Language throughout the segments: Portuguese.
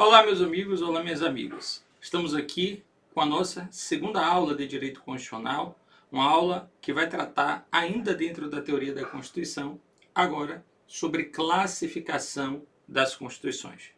Olá, meus amigos, olá, minhas amigas. Estamos aqui com a nossa segunda aula de Direito Constitucional, uma aula que vai tratar, ainda dentro da teoria da Constituição, agora sobre classificação das Constituições.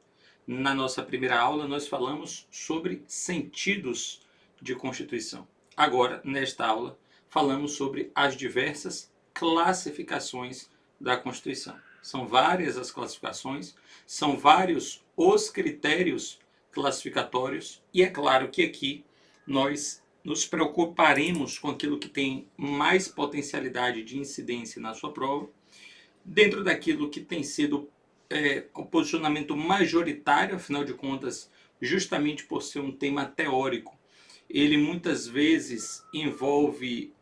Na nossa primeira aula, nós falamos sobre sentidos de Constituição. Agora, nesta aula, falamos sobre as diversas classificações da Constituição. São várias as classificações, são vários os critérios classificatórios, e é claro que aqui nós nos preocuparemos com aquilo que tem mais potencialidade de incidência na sua prova, dentro daquilo que tem sido o posicionamento majoritário, afinal de contas, justamente por ser um tema teórico, ele muitas vezes envolve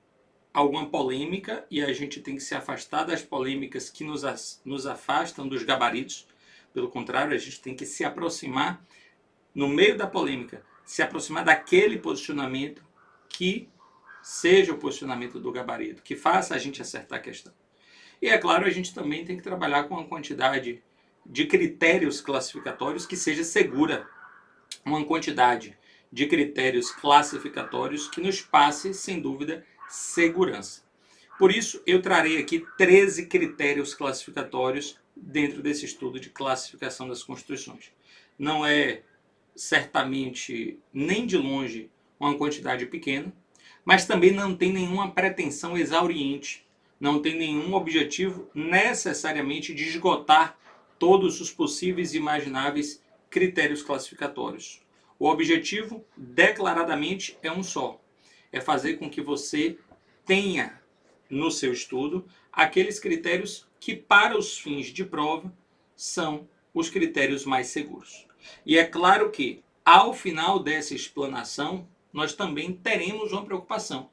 alguma polêmica e a gente tem que se afastar das polêmicas que nos afastam dos gabaritos. Pelo contrário, a gente tem que se aproximar, no meio da polêmica, se aproximar daquele posicionamento que seja o posicionamento do gabarito, que faça a gente acertar a questão. E é claro, a gente também tem que trabalhar com uma quantidade de critérios classificatórios que seja segura, uma quantidade de critérios classificatórios que nos passe, sem dúvida, segurança. Por isso, eu trarei aqui 13 critérios classificatórios dentro desse estudo de classificação das Constituições. Não é certamente nem de longe uma quantidade pequena, mas também não tem nenhuma pretensão exauriente, não tem nenhum objetivo necessariamente de esgotar todos os possíveis e imagináveis critérios classificatórios. O objetivo, declaradamente, é um só: é fazer com que você tenha no seu estudo aqueles critérios que, para os fins de prova, são os critérios mais seguros. E é claro que, ao final dessa explanação, nós também teremos uma preocupação,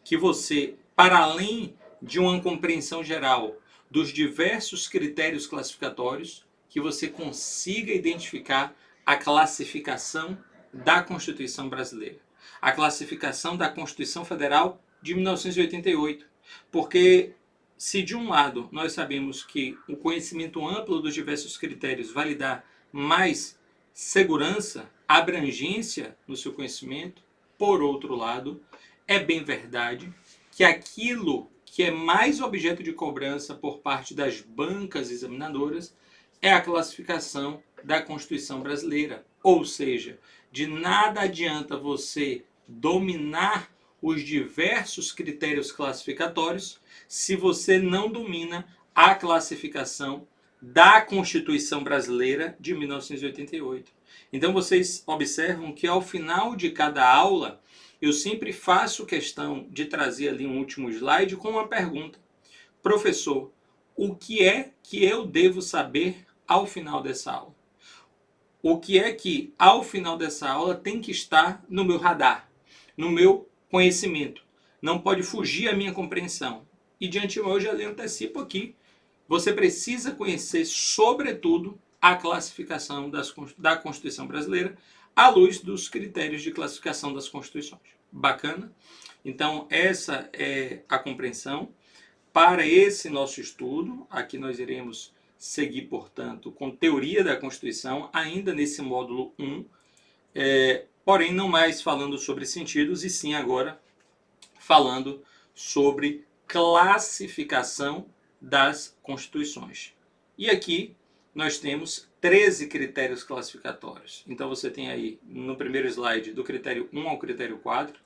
que você, para além de uma compreensão geral dos diversos critérios classificatórios, que você consiga identificar a classificação da Constituição brasileira, a classificação da Constituição Federal de 1988. Porque se de um lado nós sabemos que o conhecimento amplo dos diversos critérios vai lhe dar mais segurança, abrangência no seu conhecimento, por outro lado, é bem verdade que aquilo que é mais objeto de cobrança por parte das bancas examinadoras é a classificação da Constituição brasileira. Ou seja, de nada adianta você dominar os diversos critérios classificatórios se você não domina a classificação da Constituição brasileira de 1988. Então vocês observam que ao final de cada aula eu sempre faço questão de trazer ali um último slide com uma pergunta: professor, o que é que eu devo saber ao final dessa aula? O que é que ao final dessa aula tem que estar no meu radar, no meu conhecimento? Não pode fugir à minha compreensão. E de antemão eu já lhe antecipo aqui: você precisa conhecer, sobretudo, a classificação da Constituição brasileira à luz dos critérios de classificação das Constituições. Bacana? Então, essa é a compreensão para esse nosso estudo. Aqui nós iremos seguir, portanto, com teoria da Constituição, ainda nesse módulo 1, porém não mais falando sobre sentidos, e sim agora falando sobre classificação das Constituições. E aqui nós temos 13 critérios classificatórios. Então você tem aí no primeiro slide do critério 1 ao critério 4,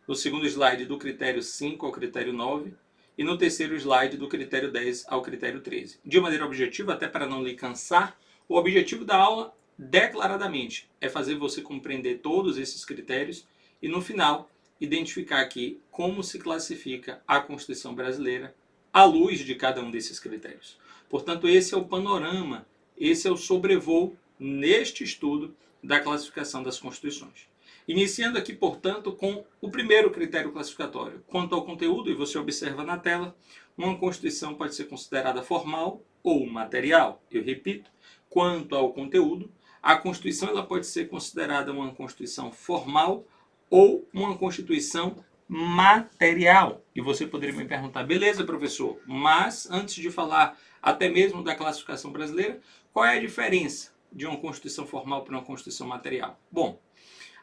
no segundo slide do critério 5 ao critério 9 e no terceiro slide do critério 10 ao critério 13. De maneira objetiva, até para não lhe cansar, o objetivo da aula, declaradamente, é fazer você compreender todos esses critérios e, no final, identificar aqui como se classifica a Constituição brasileira à luz de cada um desses critérios. Portanto, esse é o panorama, esse é o sobrevoo neste estudo da classificação das Constituições. Iniciando aqui, portanto, com o primeiro critério classificatório. Quanto ao conteúdo, e você observa na tela, uma Constituição pode ser considerada formal ou material. Eu repito, quanto ao conteúdo, a Constituição ela pode ser considerada uma Constituição formal ou uma Constituição material. E você poderia me perguntar: beleza, professor, mas antes de falar até mesmo da classificação brasileira, qual é a diferença de uma Constituição formal para uma Constituição material? Bom,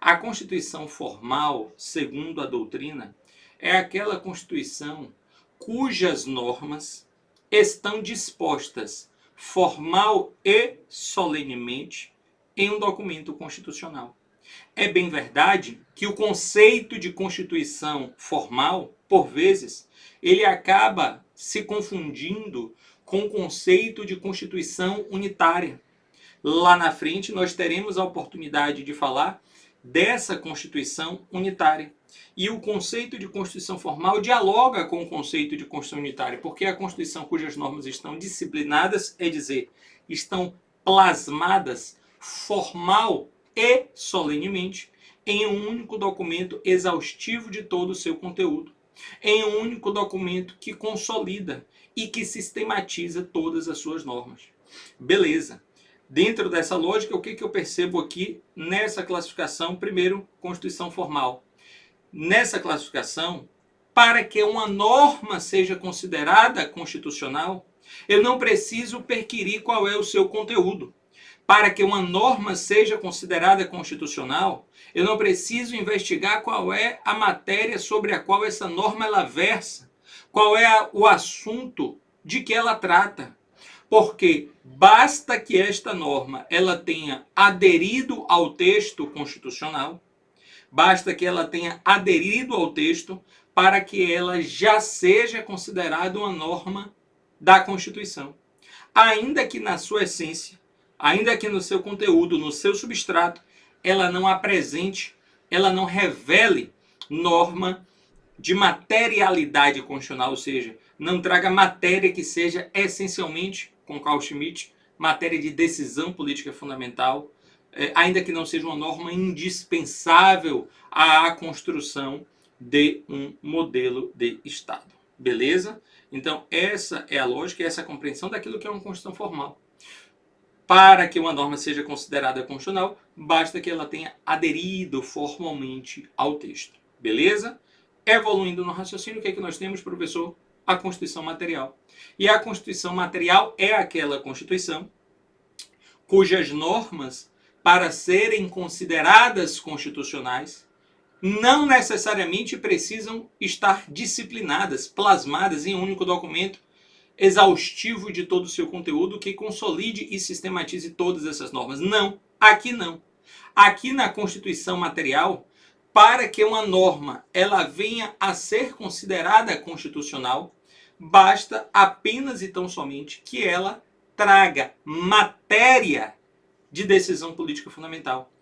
a Constituição formal, segundo a doutrina, é aquela Constituição cujas normas estão dispostas formal e solenemente em um documento constitucional. É bem verdade que o conceito de Constituição formal, por vezes, ele acaba se confundindo com o conceito de Constituição unitária. Lá na frente nós teremos a oportunidade de falar dessa Constituição unitária. E o conceito de Constituição formal dialoga com o conceito de Constituição unitária, porque a Constituição cujas normas estão disciplinadas, é dizer, estão plasmadas formal e solenemente em um único documento exaustivo de todo o seu conteúdo, em um único documento que consolida e que sistematiza todas as suas normas. Beleza. Dentro dessa lógica, o que eu percebo aqui nessa classificação? Primeiro, Constituição formal. Nessa classificação, para que uma norma seja considerada constitucional, eu não preciso perquirir qual é o seu conteúdo. Para que uma norma seja considerada constitucional, eu não preciso investigar qual é a matéria sobre a qual essa norma ela versa, qual é o assunto de que ela trata. Porque basta que esta norma ela tenha aderido ao texto constitucional, basta que ela tenha aderido ao texto para que ela já seja considerada uma norma da Constituição. Ainda que na sua essência, ainda que no seu conteúdo, no seu substrato, ela não apresente, ela não revele norma de materialidade constitucional, ou seja, não traga matéria que seja essencialmente, com Carl Schmitt, matéria de decisão política fundamental, ainda que não seja uma norma indispensável à construção de um modelo de Estado. Beleza? Então, essa é a lógica, essa é a compreensão daquilo que é uma Constituição formal. Para que uma norma seja considerada constitucional, basta que ela tenha aderido formalmente ao texto. Beleza? Evoluindo no raciocínio, o que é que nós temos, professor? A Constituição material. E a Constituição material é aquela Constituição cujas normas, para serem consideradas constitucionais, não necessariamente precisam estar disciplinadas, plasmadas em um único documento exaustivo de todo o seu conteúdo que consolide e sistematize todas essas normas. Não, aqui não. Aqui na Constituição material, para que uma norma ela venha a ser considerada constitucional, basta apenas e tão somente que ela traga matéria de decisão política fundamental.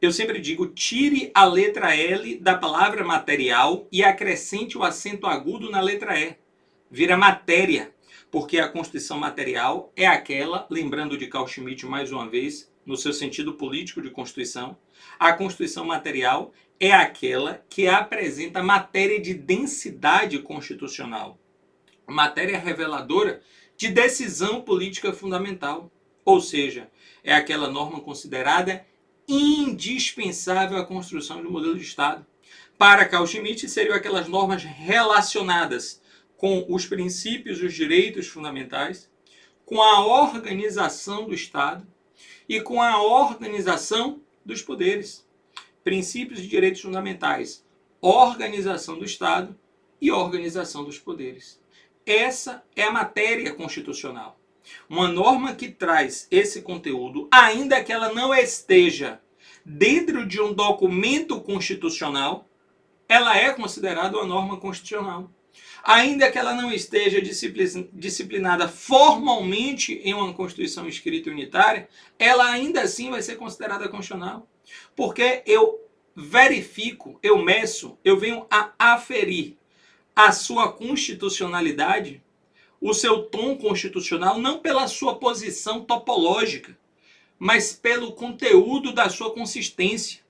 Eu sempre digo, tire a letra L da palavra material e acrescente o acento agudo na letra E. Vira matéria, porque a Constituição material é aquela, lembrando de Carl Schmitt mais uma vez, no seu sentido político de Constituição, a Constituição material é aquela que apresenta matéria de densidade constitucional, matéria reveladora de decisão política fundamental, ou seja, é aquela norma considerada indispensável à construção de um modelo de Estado. Para Carl Schmitt, seriam aquelas normas relacionadas com os princípios e os direitos fundamentais, com a organização do Estado e com a organização dos poderes. Princípios e direitos fundamentais, organização do Estado e organização dos poderes. Essa é a matéria constitucional. Uma norma que traz esse conteúdo, ainda que ela não esteja dentro de um documento constitucional, ela é considerada uma norma constitucional. Ainda que ela não esteja disciplinada formalmente em uma Constituição escrita unitária, ela ainda assim vai ser considerada constitucional. Porque eu verifico, eu meço, eu venho a aferir a sua constitucionalidade, o seu tom constitucional, não pela sua posição topológica, mas pelo conteúdo da sua consistência.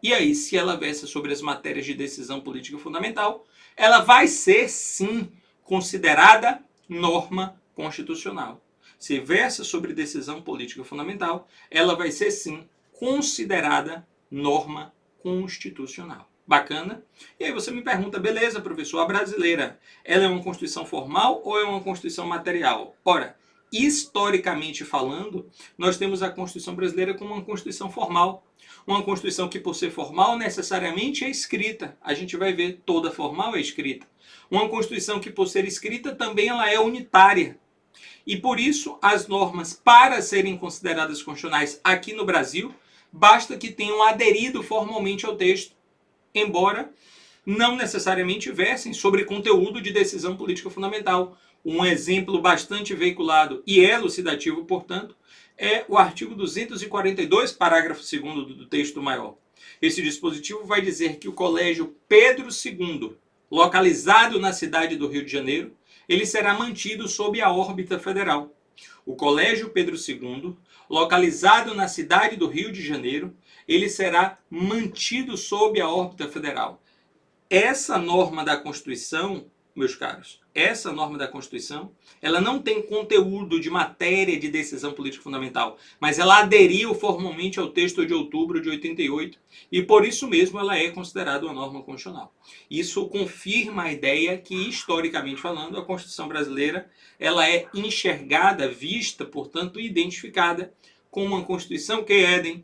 E aí, se ela versa sobre as matérias de decisão política fundamental, ela vai ser, sim, considerada norma constitucional. Se versa sobre decisão política fundamental, ela vai ser, sim, considerada norma constitucional. Bacana? E aí você me pergunta, beleza, professor, a brasileira, ela é uma Constituição formal ou é uma Constituição material? Ora, historicamente falando, nós temos a Constituição brasileira como uma Constituição formal. Uma Constituição que, por ser formal, necessariamente é escrita. A gente vai ver, toda formal é escrita. Uma Constituição que, por ser escrita, também ela é unitária. E por isso, as normas, para serem consideradas constitucionais aqui no Brasil, basta que tenham aderido formalmente ao texto, embora não necessariamente versem sobre conteúdo de decisão política fundamental. Um exemplo bastante veiculado e elucidativo, portanto, é o artigo 242, parágrafo 2º do texto maior. Esse dispositivo vai dizer que o Colégio Pedro II, localizado na cidade do Rio de Janeiro, ele será mantido sob a órbita federal. O Colégio Pedro II, localizado na cidade do Rio de Janeiro, ele será mantido sob a órbita federal. Essa norma da Constituição, meus caros, essa norma da Constituição, ela não tem conteúdo de matéria de decisão política fundamental, mas ela aderiu formalmente ao texto de outubro de 88 e por isso mesmo ela é considerada uma norma constitucional. Isso confirma a ideia que, historicamente falando, a Constituição brasileira ela é enxergada, vista, portanto, identificada como uma Constituição que é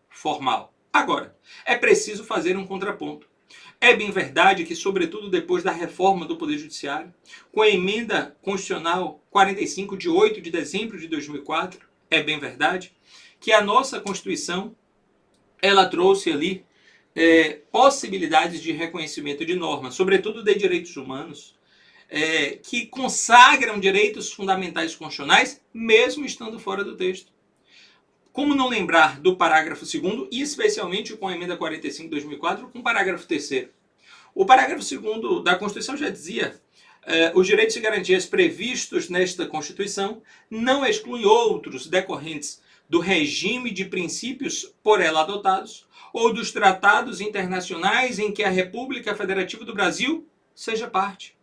formal. Agora, é preciso fazer um contraponto. É bem verdade que, sobretudo depois da reforma do Poder Judiciário, com a emenda constitucional 45 de 8 de dezembro de 2004, é bem verdade que a nossa Constituição ela trouxe ali possibilidades de reconhecimento de normas, sobretudo de direitos humanos, que consagram direitos fundamentais constitucionais, mesmo estando fora do texto. Como não lembrar do parágrafo 2º, e especialmente com a emenda 45 de 2004, com o parágrafo 3º. O parágrafo 2º da Constituição já dizia: os direitos e garantias previstos nesta Constituição não excluem outros decorrentes do regime de princípios por ela adotados ou dos tratados internacionais em que a República Federativa do Brasil seja parte.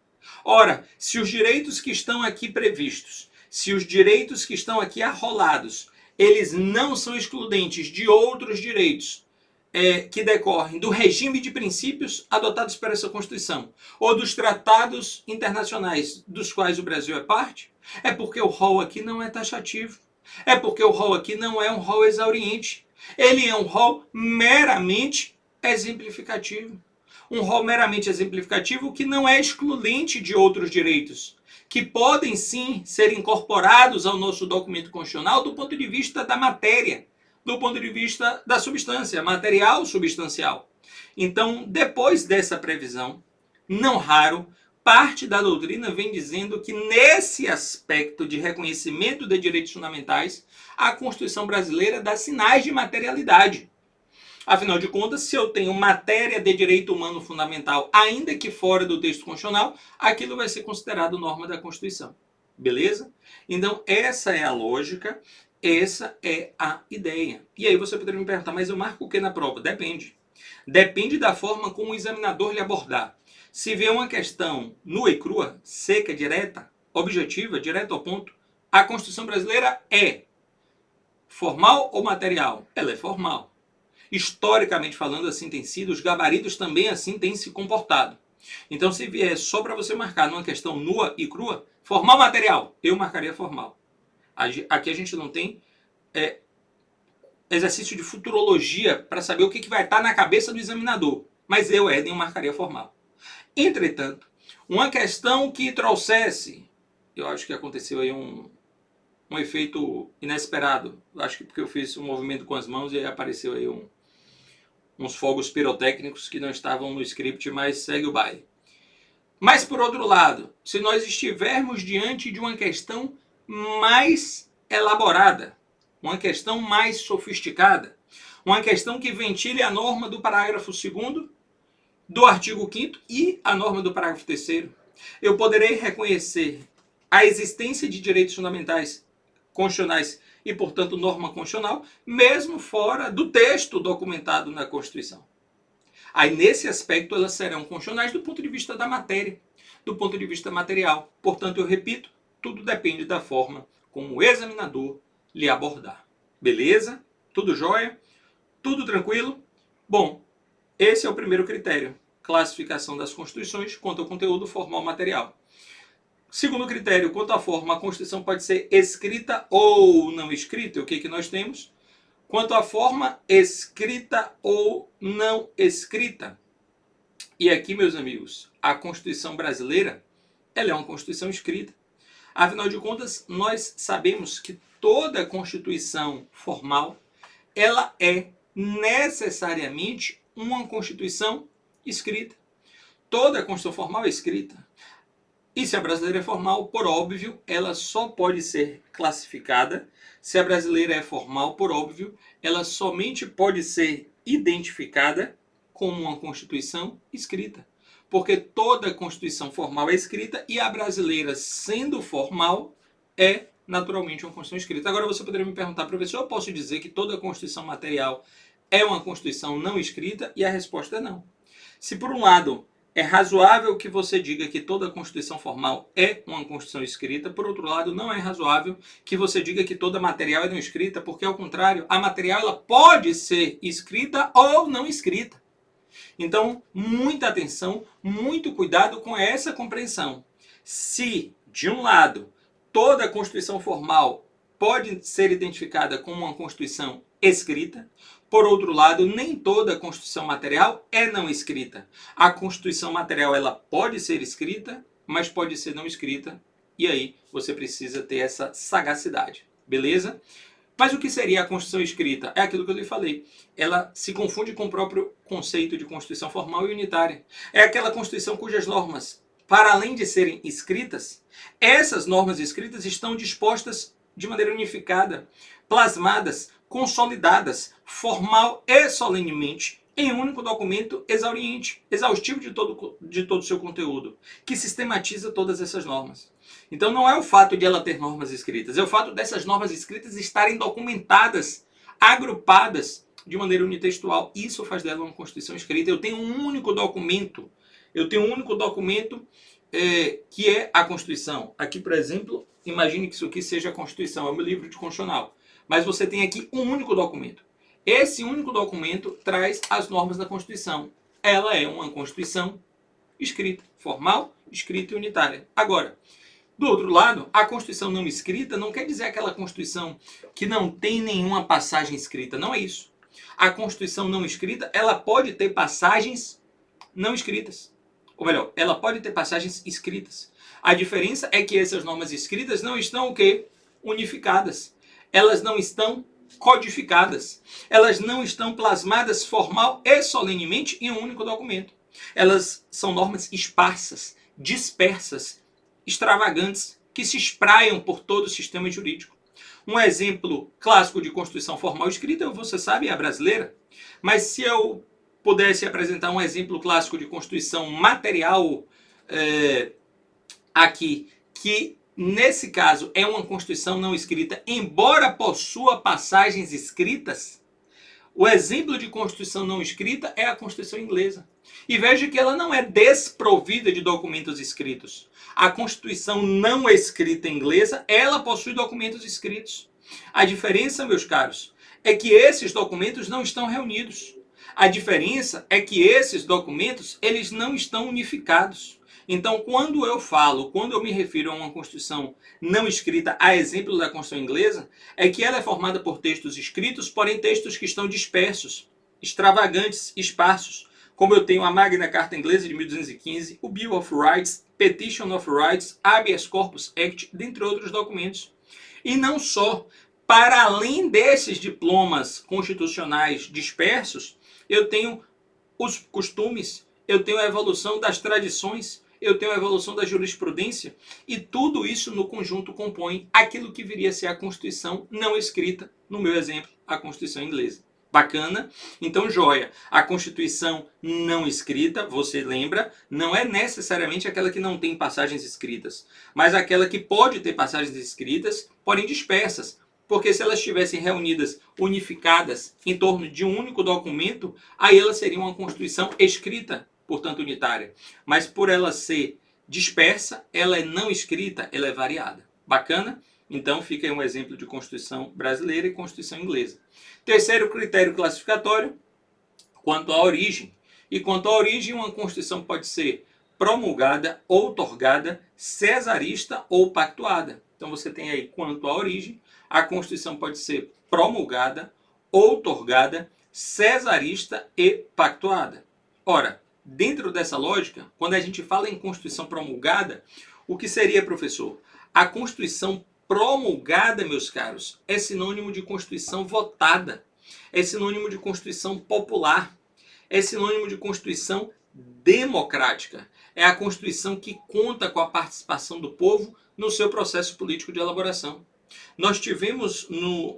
Ora, se os direitos que estão aqui previstos, se os direitos que estão aqui arrolados, eles não são excludentes de outros direitos que decorrem do regime de princípios adotados por essa Constituição ou dos tratados internacionais dos quais o Brasil é parte, é porque o rol aqui não é taxativo. É porque o rol aqui não é um rol exauriente. Ele é um rol meramente exemplificativo. Um rol meramente exemplificativo que não é excludente de outros direitos, que podem sim ser incorporados ao nosso documento constitucional do ponto de vista da matéria, do ponto de vista da substância, material substancial. Então, depois dessa previsão, não raro, parte da doutrina vem dizendo que nesse aspecto de reconhecimento de direitos fundamentais, a Constituição brasileira dá sinais de materialidade. Afinal de contas, se eu tenho matéria de direito humano fundamental, ainda que fora do texto constitucional, aquilo vai ser considerado norma da Constituição. Beleza? Então, essa é a lógica, essa é a ideia. E aí você poderia me perguntar, mas eu marco o que na prova? Depende. Depende da forma como o examinador lhe abordar. Se vê uma questão nua e crua, seca, direta, objetiva, direto ao ponto, a Constituição brasileira é formal ou material? Ela é formal. Historicamente falando, assim tem sido, os gabaritos também assim têm se comportado. Então, se vier só para você marcar numa questão nua e crua, formal ou material, eu marcaria formal. Aqui a gente não tem exercício de futurologia para saber o que vai estar na cabeça do examinador, mas eu, Éden, marcaria formal. Entretanto, uma questão que trouxesse, eu acho que aconteceu aí um efeito inesperado, acho que porque eu fiz um movimento com as mãos e aí apareceu aí uns fogos pirotécnicos que não estavam no script, mas segue o baile. Mas, por outro lado, se nós estivermos diante de uma questão mais elaborada, uma questão mais sofisticada, uma questão que ventile a norma do parágrafo 2º, do artigo 5º e a norma do parágrafo 3º, eu poderei reconhecer a existência de direitos fundamentais constitucionais e, portanto, norma constitucional, mesmo fora do texto documentado na Constituição. Aí, nesse aspecto, elas serão constitucionais do ponto de vista da matéria, do ponto de vista material. Portanto, eu repito, tudo depende da forma como o examinador lhe abordar. Beleza? Tudo jóia? Tudo tranquilo? Bom, esse é o primeiro critério. Classificação das constituições quanto ao conteúdo formal material. Segundo critério, quanto à forma, a Constituição pode ser escrita ou não escrita. O que nós temos? Quanto à forma, escrita ou não escrita. E aqui, meus amigos, a Constituição brasileira, ela é uma Constituição escrita. Afinal de contas, nós sabemos que toda Constituição formal, ela é necessariamente uma Constituição escrita. Toda Constituição formal é escrita. E se a brasileira é formal, por óbvio, ela só pode ser classificada. Se a brasileira é formal, por óbvio, ela somente pode ser identificada como uma Constituição escrita. Porque toda Constituição formal é escrita e a brasileira, sendo formal, é naturalmente uma Constituição escrita. Agora você poderia me perguntar, professor, eu posso dizer que toda Constituição material é uma Constituição não escrita? E a resposta é não. Se por um lado é razoável que você diga que toda Constituição formal é uma Constituição escrita, por outro lado, não é razoável que você diga que toda material é não escrita, porque ao contrário, a material ela pode ser escrita ou não escrita. Então, muita atenção, muito cuidado com essa compreensão. Se, de um lado, toda Constituição formal pode ser identificada como uma Constituição escrita, por outro lado, nem toda Constituição material é não escrita. A Constituição material ela pode ser escrita, mas pode ser não escrita, e aí você precisa ter essa sagacidade, beleza? Mas o que seria a Constituição escrita? É aquilo que eu lhe falei. Ela se confunde com o próprio conceito de Constituição formal e unitária. É aquela Constituição cujas normas, para além de serem escritas, essas normas escritas estão dispostas de maneira unificada, plasmadas, consolidadas, formal e solenemente, em um único documento exauriente, exaustivo de todo o seu conteúdo, que sistematiza todas essas normas. Então não é o fato de ela ter normas escritas, é o fato dessas normas escritas estarem documentadas, agrupadas de maneira unitextual. Isso faz dela uma Constituição escrita. Eu tenho um único documento, que é a Constituição. Aqui, por exemplo, imagine que isso aqui seja a Constituição, é o meu livro de constitucional. Mas você tem aqui um único documento. Esse único documento traz as normas da Constituição. Ela é uma Constituição escrita, formal, escrita e unitária. Agora, do outro lado, a Constituição não escrita não quer dizer aquela Constituição que não tem nenhuma passagem escrita. Não é isso. A Constituição não escrita, ela pode ter passagens não escritas. Ou melhor, ela pode ter passagens escritas. A diferença é que essas normas escritas não estão o quê? Unificadas. Elas não estão codificadas. Elas não estão plasmadas formal e solenemente em um único documento. Elas são normas esparsas, dispersas, extravagantes, que se espraiam por todo o sistema jurídico. Um exemplo clássico de Constituição formal escrita, você sabe, é a brasileira. Mas se eu pudesse apresentar um exemplo clássico de Constituição material aqui, que nesse caso é uma Constituição não escrita, embora possua passagens escritas, o exemplo de Constituição não escrita é a Constituição inglesa. E veja que ela não é desprovida de documentos escritos. A Constituição não escrita inglesa, ela possui documentos escritos. A diferença, meus caros, é que esses documentos não estão reunidos. A diferença é que esses documentos, eles não estão unificados. Então, quando eu me refiro a uma Constituição não escrita, a exemplo da Constituição inglesa, é que ela é formada por textos escritos, porém textos que estão dispersos, extravagantes, esparsos, como eu tenho a Magna Carta Inglesa de 1215, o Bill of Rights, Petition of Rights, Habeas Corpus Act, dentre outros documentos. E não só, para além desses diplomas constitucionais dispersos, eu tenho os costumes, eu tenho a evolução das tradições, eu tenho a evolução da jurisprudência, e tudo isso no conjunto compõe aquilo que viria a ser a Constituição não escrita, no meu exemplo, a Constituição inglesa. Bacana? Então, joia. A Constituição não escrita, você lembra, não é necessariamente aquela que não tem passagens escritas, mas aquela que pode ter passagens escritas, porém dispersas. Porque se elas estivessem reunidas, unificadas, em torno de um único documento, aí ela seria uma Constituição escrita, portanto unitária. Mas por ela ser dispersa, ela é não escrita, ela é variada. Bacana? Então fica aí um exemplo de Constituição brasileira e Constituição inglesa. Terceiro critério classificatório, quanto à origem. E quanto à origem, uma Constituição pode ser promulgada, outorgada, cesarista ou pactuada. Então você tem aí, quanto à origem, a Constituição pode ser promulgada, outorgada, cesarista e pactuada. Ora, dentro dessa lógica, quando a gente fala em Constituição promulgada, o que seria, professor? A Constituição promulgada, meus caros, é sinônimo de Constituição votada, é sinônimo de Constituição popular, é sinônimo de Constituição democrática. É a Constituição que conta com a participação do povo no seu processo político de elaboração. Nós tivemos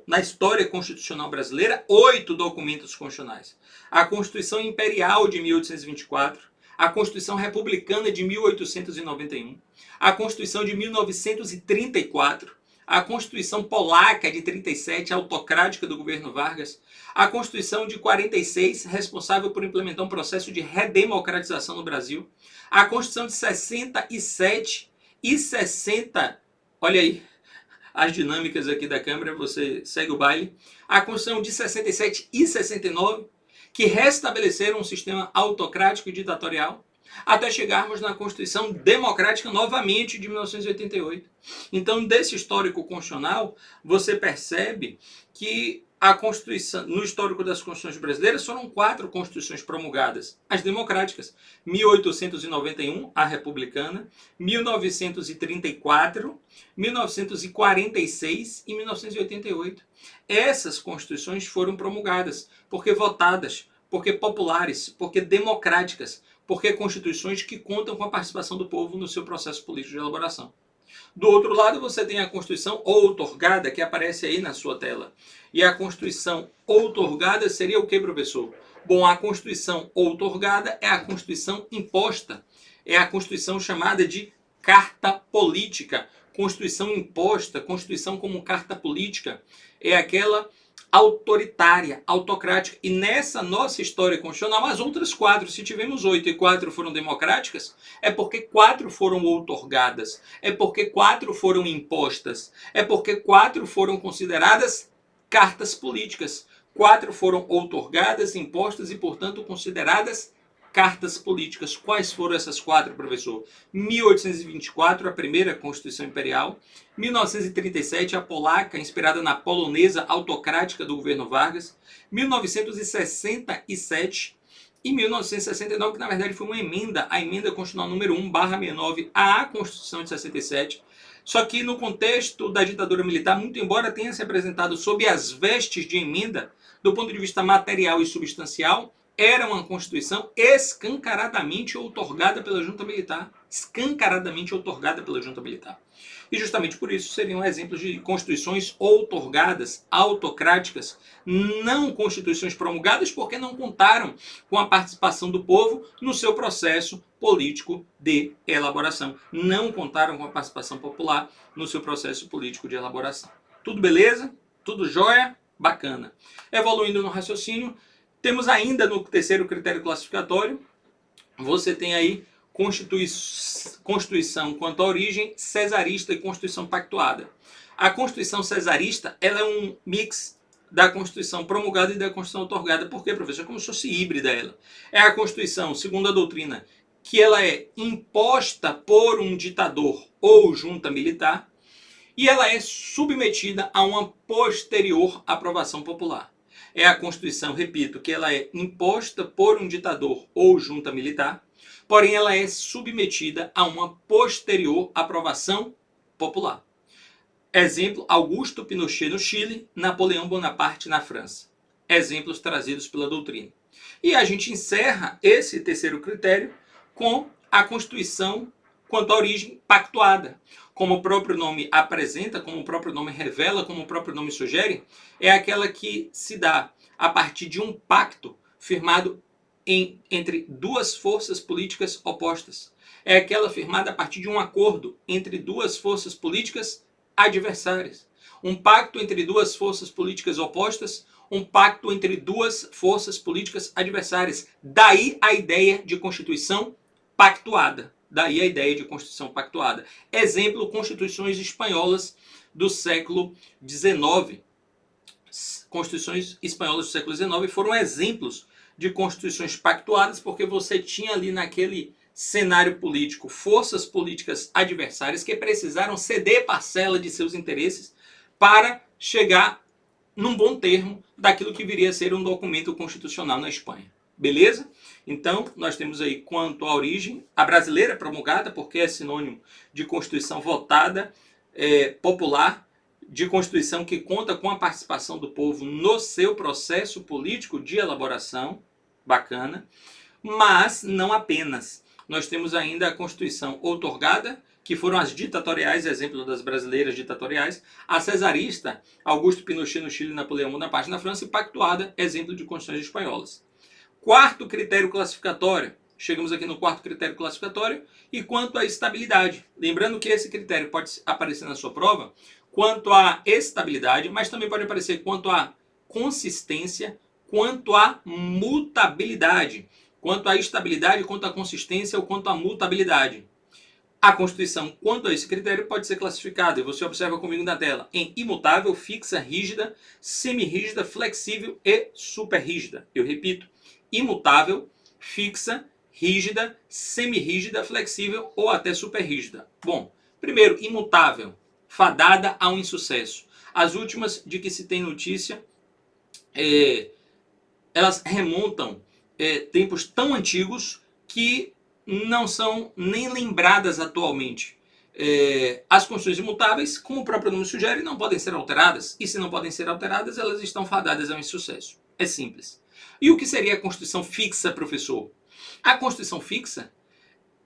na história constitucional brasileira 8 documentos constitucionais. A Constituição Imperial de 1824, a Constituição Republicana de 1891, a Constituição de 1934, a Constituição Polaca de 37, autocrática do governo Vargas, a Constituição de 46, responsável por implementar um processo de redemocratização no Brasil, a Constituição de 67 e 60, olha aí, as dinâmicas aqui da Câmara, você segue o baile, a Constituição de 67 e 69, que restabeleceram um sistema autocrático e ditatorial, até chegarmos na Constituição Democrática novamente de 1988. Então, desse histórico constitucional, você percebe que a Constituição, no histórico das Constituições brasileiras, foram 4 Constituições promulgadas. As democráticas, 1891, a republicana, 1934, 1946 e 1988. Essas Constituições foram promulgadas porque votadas, porque populares, porque democráticas, porque constituições que contam com a participação do povo no seu processo político de elaboração. Do outro lado, você tem a Constituição outorgada, que aparece aí na sua tela. E a Constituição outorgada seria o que, professor? Bom, a Constituição outorgada é a Constituição imposta. É a Constituição chamada de Carta Política. Constituição imposta, Constituição como carta política, é aquela autoritária, autocrática. E nessa nossa história constitucional, as outras 4, se tivemos 8 e 4 foram democráticas, é porque 4 foram outorgadas, é porque 4 foram impostas, é porque 4 foram consideradas cartas políticas. 4 foram outorgadas, impostas e, portanto, consideradas cartas políticas. Quais foram essas 4, professor? 1824, a primeira Constituição Imperial. 1937, a polaca, inspirada na polonesa autocrática do governo Vargas. 1967 e 1969, que na verdade foi uma emenda, a emenda constitucional número 1/69 à Constituição de 67. Só que no contexto da ditadura militar, muito embora tenha se apresentado sob as vestes de emenda, do ponto de vista material e substancial, era uma Constituição escancaradamente outorgada pela junta militar. Escancaradamente outorgada pela junta militar. E justamente por isso seriam exemplos de constituições outorgadas, autocráticas, não constituições promulgadas porque não contaram com a participação do povo no seu processo político de elaboração. Não contaram com a participação popular no seu processo político de elaboração. Tudo beleza? Tudo jóia? Bacana. Evoluindo no raciocínio, temos ainda no terceiro critério classificatório, você tem aí Constituição quanto à origem, cesarista e Constituição pactuada. A Constituição cesarista ela é um mix da Constituição promulgada e da Constituição outorgada. Por quê, professor? É como se fosse híbrida ela. É a Constituição, segundo a doutrina, que ela é imposta por um ditador ou junta militar e ela é submetida a uma posterior aprovação popular. É a Constituição, repito, que ela é imposta por um ditador ou junta militar, porém ela é submetida a uma posterior aprovação popular. Exemplo, Augusto Pinochet no Chile, Napoleão Bonaparte na França. Exemplos trazidos pela doutrina. E a gente encerra esse terceiro critério com a Constituição quanto à origem pactuada. Como o próprio nome apresenta, como o próprio nome revela, como o próprio nome sugere, é aquela que se dá a partir de um pacto firmado entre duas forças políticas opostas. É aquela firmada a partir de um acordo entre duas forças políticas adversárias. Um pacto entre duas forças políticas opostas, um pacto entre duas forças políticas adversárias. Daí a ideia de Constituição pactuada. Daí a ideia de Constituição pactuada. Exemplo, constituições espanholas do século XIX. Constituições espanholas do século XIX foram exemplos de constituições pactuadas, porque você tinha ali cenário político, forças políticas adversárias que precisaram ceder parcela de seus interesses para chegar num bom termo daquilo que viria a ser um documento constitucional na Espanha. Beleza? Então, nós temos aí quanto à origem, a brasileira promulgada, porque é sinônimo de Constituição votada, popular, de Constituição que conta com a participação do povo no seu processo político de elaboração, bacana, mas não apenas. Nós temos ainda a Constituição outorgada, que foram as ditatoriais, exemplo das brasileiras ditatoriais, a cesarista, Augusto Pinochet no Chile e Napoleão Bonaparte na França, e pactuada, exemplo de constituições espanholas. Quarto critério classificatório, chegamos aqui no quarto critério classificatório, e quanto à estabilidade. Lembrando que esse critério pode aparecer na sua prova quanto à estabilidade, mas também pode aparecer quanto à consistência, quanto à mutabilidade, quanto à estabilidade, quanto à consistência ou quanto à mutabilidade. A Constituição, quanto a esse critério, pode ser classificada, e você observa comigo na tela, em imutável, fixa, rígida, semirrígida, flexível e superrígida. Eu repito, imutável, fixa, rígida, semirrígida, flexível ou até superrígida. Bom, primeiro, imutável, fadada a um insucesso. As últimas de que se tem notícia, elas remontam tempos tão antigos que não são nem lembradas atualmente. As constituições imutáveis, como o próprio nome sugere, não podem ser alteradas, e se não podem ser alteradas, elas estão fadadas a um insucesso. É simples. E o que seria a Constituição fixa, professor? A Constituição fixa,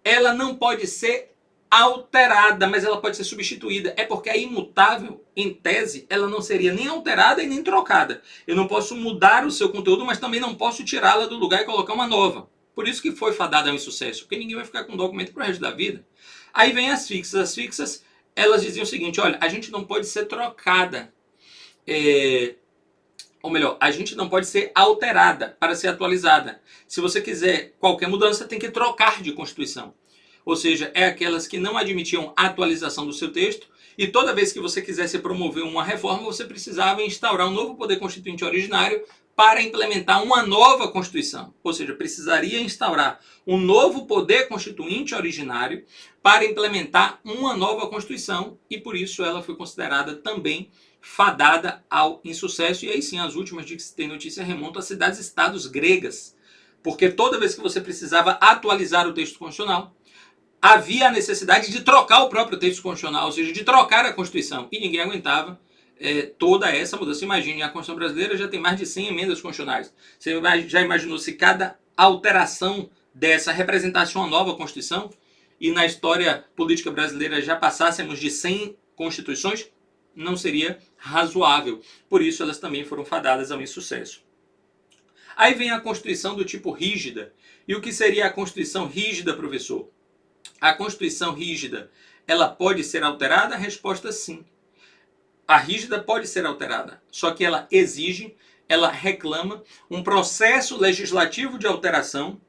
ela não pode ser alterada, mas ela pode ser substituída. É porque a imutável, em tese, ela não seria nem alterada e nem trocada. Eu não posso mudar o seu conteúdo, mas também não posso tirá-la do lugar e colocar uma nova. Por isso que foi fadada ao insucesso, porque ninguém vai ficar com o documento pro resto da vida. Aí vem as fixas. As fixas, elas diziam o seguinte, olha, a gente não pode ser trocada. Ou melhor, a gente não pode ser alterada para ser atualizada. Se você quiser qualquer mudança, tem que trocar de Constituição. Ou seja, é aquelas que não admitiam atualização do seu texto, e toda vez que você quisesse promover uma reforma, você precisava instaurar um novo poder constituinte originário para implementar uma nova Constituição. Ou seja, precisaria instaurar um novo poder constituinte originário para implementar uma nova Constituição, e por isso ela foi considerada também fadada ao insucesso. E aí sim, as últimas de que se tem notícia remontam a cidades-estados gregas, porque toda vez que você precisava atualizar o texto constitucional, havia a necessidade de trocar o próprio texto constitucional, ou seja, de trocar a Constituição, e ninguém aguentava toda essa mudança. Imagine, a Constituição brasileira já tem mais de 100 emendas constitucionais. Você já imaginou se cada alteração dessa representasse uma nova Constituição, e na história política brasileira já passássemos de 100 constituições? Não seria razoável. Por isso elas também foram fadadas ao insucesso. Aí vem a Constituição do tipo rígida. E o que seria a Constituição rígida, professor? A Constituição rígida, ela pode ser alterada? A resposta é sim. A rígida pode ser alterada, só que ela exige, ela reclama um processo legislativo de alteração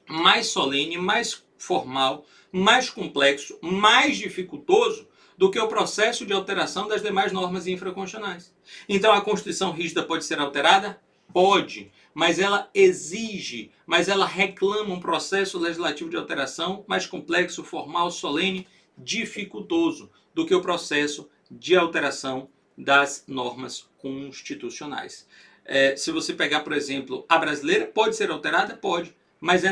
mais solene, mais formal, mais complexo, mais dificultoso do que o processo de alteração das demais normas infraconstitucionais. Então a Constituição rígida pode ser alterada? Pode, mas ela exige, mas ela reclama um processo legislativo de alteração mais complexo, formal, solene, dificultoso do que o processo de alteração das normas constitucionais. Se você pegar, por exemplo, a brasileira, pode ser alterada? Pode, mas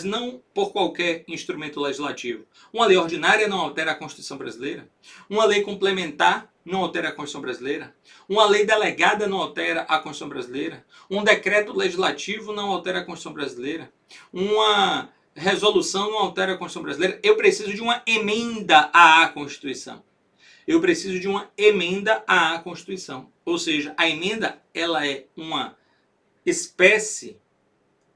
não por qualquer instrumento legislativo. Uma lei ordinária não altera a Constituição brasileira. Uma lei complementar não altera a Constituição brasileira. Uma lei delegada não altera a Constituição brasileira. Um decreto legislativo não altera a Constituição brasileira. Uma resolução não altera a Constituição brasileira. Eu preciso de uma emenda à Constituição. Eu preciso de uma emenda à Constituição. Ou seja, a emenda, ela é uma espécie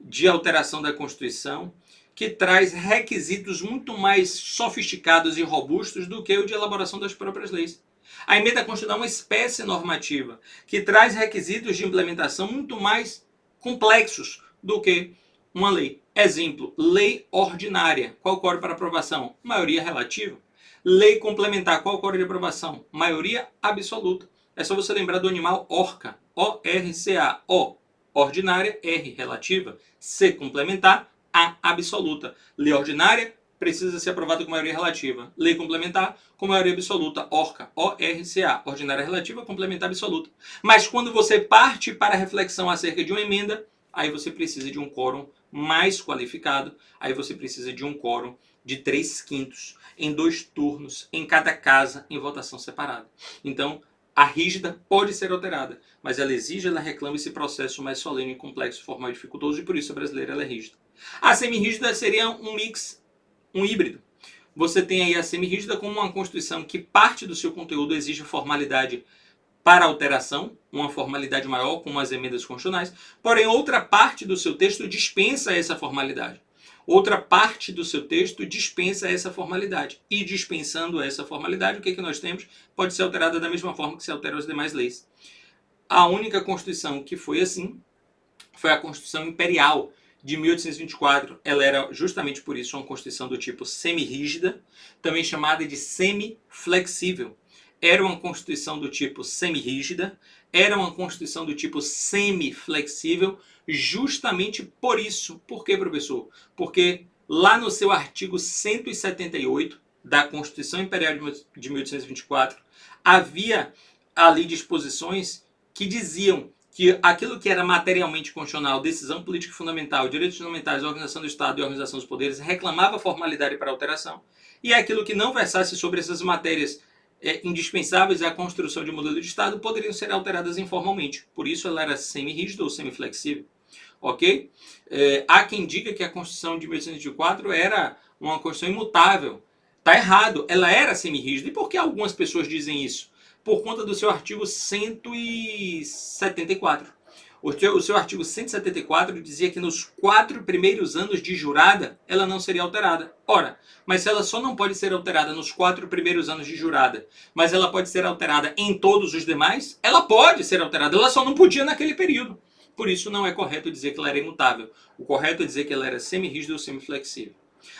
de alteração da Constituição que traz requisitos muito mais sofisticados e robustos do que o de elaboração das próprias leis. A emenda constitucional é uma espécie normativa que traz requisitos de implementação muito mais complexos do que uma lei. Exemplo, lei ordinária. Qual o quórum para aprovação? Maioria relativa. Lei complementar. Qual o quórum de aprovação? Maioria absoluta. É só você lembrar do animal orca. O-R-C-A. O, ordinária. R, relativa. C, complementar. A absoluta. Lei ordinária precisa ser aprovada com maioria relativa. Lei complementar com maioria absoluta. ORCA, O-R-C-A, ordinária relativa, complementar absoluta. Mas quando você parte para a reflexão acerca de uma emenda, aí você precisa de um quórum mais qualificado, aí você precisa de um quórum de 3/5, em 2 turnos, em cada casa, em votação separada. Então, a rígida pode ser alterada, mas ela exige, ela reclama esse processo mais solene, complexo, formal e dificultoso, e por isso a brasileira ela é rígida. A semirrígida seria um mix, um híbrido. Você tem aí a semirrígida como uma Constituição que parte do seu conteúdo exige formalidade para alteração, uma formalidade maior, como as emendas constitucionais, porém outra parte do seu texto dispensa essa formalidade. Outra parte do seu texto dispensa essa formalidade. E dispensando essa formalidade, o que, que nós temos? Pode ser alterada da mesma forma que se alteram as demais leis. A única Constituição que foi assim foi a Constituição Imperial de 1824. Ela era justamente por isso uma Constituição do tipo semirrígida, também chamada de semiflexível. Era uma Constituição do tipo semirrígida, era uma Constituição do tipo semiflexível, justamente por isso. Por quê, professor? Porque lá no seu artigo 178 da Constituição Imperial de 1824, havia ali disposições que diziam que aquilo que era materialmente constitucional, decisão política fundamental, direitos fundamentais, organização do Estado e organização dos poderes, reclamava formalidade para alteração, e aquilo que não versasse sobre essas matérias indispensáveis à construção de um modelo de Estado poderiam ser alteradas informalmente. Por isso ela era semi-rígida ou semiflexível. Ok? Há quem diga que a Constituição de 1824 era uma Constituição imutável. Está errado, ela era semi-rígida. E por que algumas pessoas dizem isso? Por conta do seu artigo 174. O seu artigo 174 dizia que nos 4 primeiros anos de jurada ela não seria alterada. Ora, mas ela só não pode ser alterada nos 4 primeiros anos de jurada, mas ela pode ser alterada em todos os demais? Ela pode ser alterada, ela só não podia naquele período. Por isso não é correto dizer que ela era imutável. O correto é dizer que ela era semi-rígida ou semiflexível.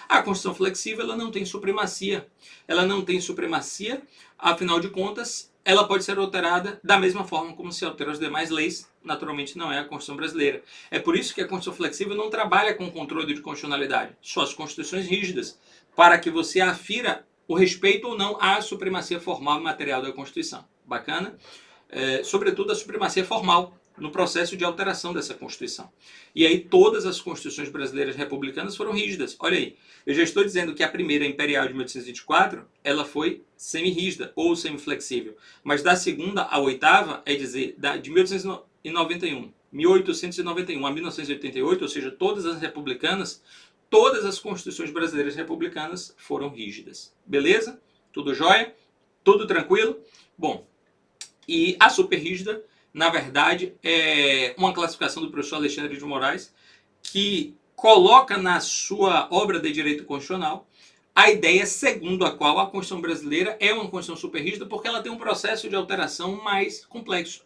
A Constituição flexível ela não tem supremacia. Ela não tem supremacia, afinal de contas, ela pode ser alterada da mesma forma como se alteram as demais leis. Naturalmente não é a Constituição brasileira. É por isso que a Constituição flexível não trabalha com controle de constitucionalidade. Só as constituições rígidas, para que você afira o respeito ou não à supremacia formal e material da Constituição. Bacana? Sobretudo a supremacia formal no processo de alteração dessa Constituição. E aí todas as constituições brasileiras republicanas foram rígidas. Olha aí, eu já estou dizendo que a primeira imperial de 1824, ela foi semi-rígida ou semiflexível. Mas da segunda à oitava, é dizer, de 1891 a 1988, ou seja, todas as republicanas, todas as constituições brasileiras republicanas foram rígidas. Beleza? Tudo jóia? Tudo tranquilo? Bom, e a superrígida, na verdade, é uma classificação do professor Alexandre de Moraes que coloca na sua obra de direito constitucional a ideia segundo a qual a Constituição brasileira é uma Constituição superrígida porque ela tem um processo de alteração mais complexo.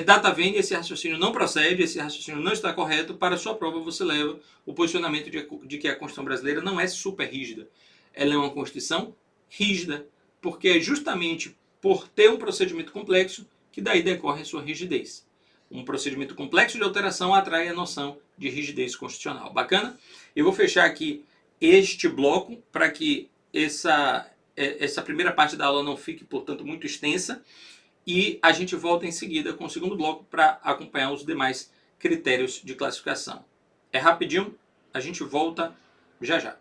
Data vem, esse raciocínio não procede, esse raciocínio não está correto. Para sua prova você leva o posicionamento de que a Constituição brasileira não é superrígida. Ela é uma Constituição rígida, porque é justamente por ter um procedimento complexo que daí decorre a sua rigidez. Um procedimento complexo de alteração atrai a noção de rigidez constitucional. Bacana? Eu vou fechar aqui este bloco para que essa primeira parte da aula não fique, portanto, muito extensa. E a gente volta em seguida com o segundo bloco para acompanhar os demais critérios de classificação. É rapidinho, a gente volta já já.